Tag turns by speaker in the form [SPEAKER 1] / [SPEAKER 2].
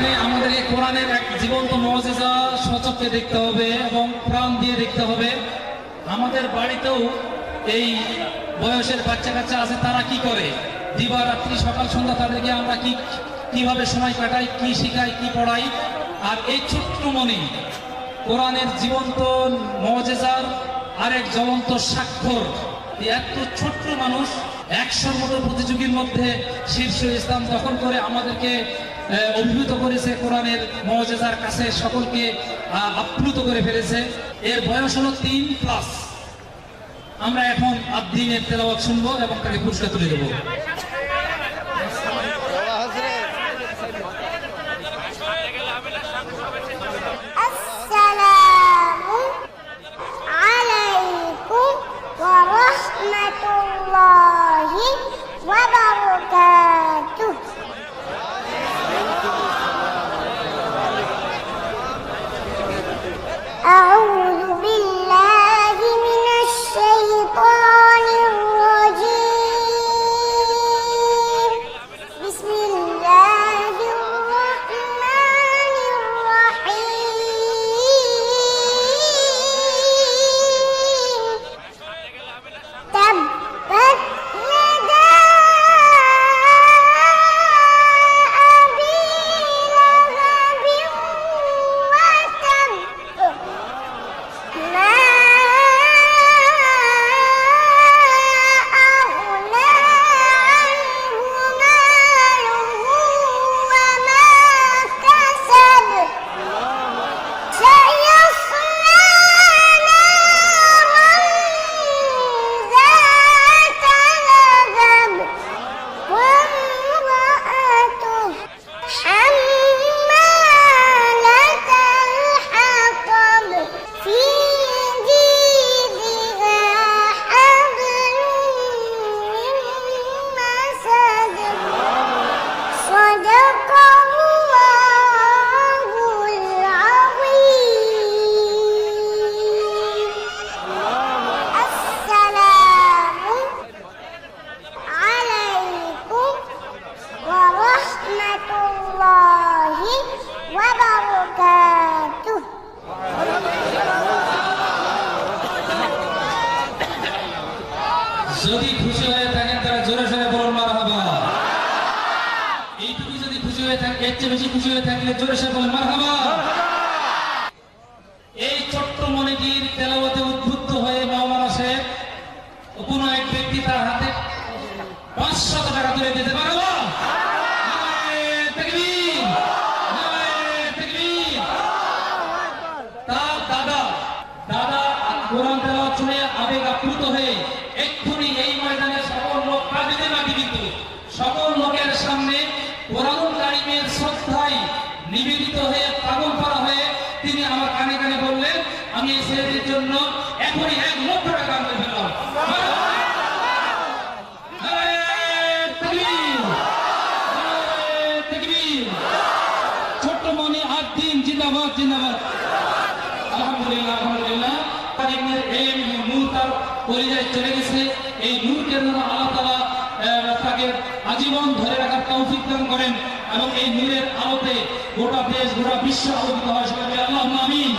[SPEAKER 1] এখানে আমাদের এই কোরআনের এক জীবন্ত মুজিজা সচক্ষে দেখতে হবে এবং প্রাণ দিয়ে দেখতে হবে। আমাদের বাড়িতেও এই বয়সের বাচ্চা কাচ্চা আছে, তারা কি করে দিবারাত্রি সকাল সন্ধ্যা তাদেরকে আমরা কিভাবে সময় কাটাই, কি শিখাই, কি পড়াই। আর এই ছোট্ট মনি কোরআনের জীবন্ত মুজিজার আরেক জ্বলন্ত স্বাক্ষর। এত ছোট্ট মানুষ 100-র মতো প্রতিযোগীর মধ্যে শীর্ষ স্থান দখল করে আমাদেরকে অভিভূত করেছে, কোরআনের মুজিজার কাছে সকলকে আপ্লুত করে ফেলেছে। এর বয়স হলো 3+। আমরা এখন আদ-দ্বীনের তেলাওয়াত শুনবো এবং তাকে পুরস্কার তুলে দেবো।
[SPEAKER 2] আসসালামু আলাইকুম ওয়া রাহমাতুল্লাহি ওয়া বারাকাতুহু। أعوذ بالله من الشيطان الرجيم. بسم الله الرحمن الرحيم. تبت يدا أبي لهب وتب. ما أغنى عنه ماله وما كسب. سيصلى نارا ذات لهب وامرأته حمالة الحطب في جيدها حبل من مسد. صدق الله العظيم. السلام عليكم ورحمة الله وبركاته.
[SPEAKER 1] যদি খুশি হয়ে থাকেন তারা জোরে সোরে বলুন মারহাবা। এইটুকু যদি খুশি হয়ে থাকে, এর চেয়ে বেশি খুশি হয়ে থাকলে জোরে সোরে বলুন মারহাবা। এই ছোট্ট মনিটির তেলাওয়াতে উদ্বুদ্ধ হয়ে মাওলানা সাহেব কোনো এক ব্যক্তি তার হাতে 500 টাকা তুলে দিতে পারবো। তার দাদা কোরআন তেলাওয়াত শুনে আবেগ আপ্লুত হয়ে এক্ষুনি এই ময়দানে সকল লোক কাঁদিতে মাটি দিত। সকল লোকের সামনে কোরআনুল কারীমের শ্রদ্ধায় নিবেদিত হয়ে পাগল করা হয়ে তিনি আমার কানে কানে বললেন, আমি এই ছেলেদের জন্য এখনই 1 লক্ষ টাকা আনতে ফেললাম। ছোট্ট মনি আদ-দ্বীন জিন্দাবাদ জিন্দাবাদ। আলহামদুলিল্লাহ আলহামদুলিল্লাহ। এই নূর তার পরিচয় চলে গেছে। এই নূরকে যেন আল্লাহ তাআলা তাকে আজীবন ধরে রাখার তৌফিক দান করেন এবং এই নূরের আলোতে গোটা দেশ গোটা বিশ্ব আলোকিত হয়। সবাই আল্লাহুম্মা আমিন।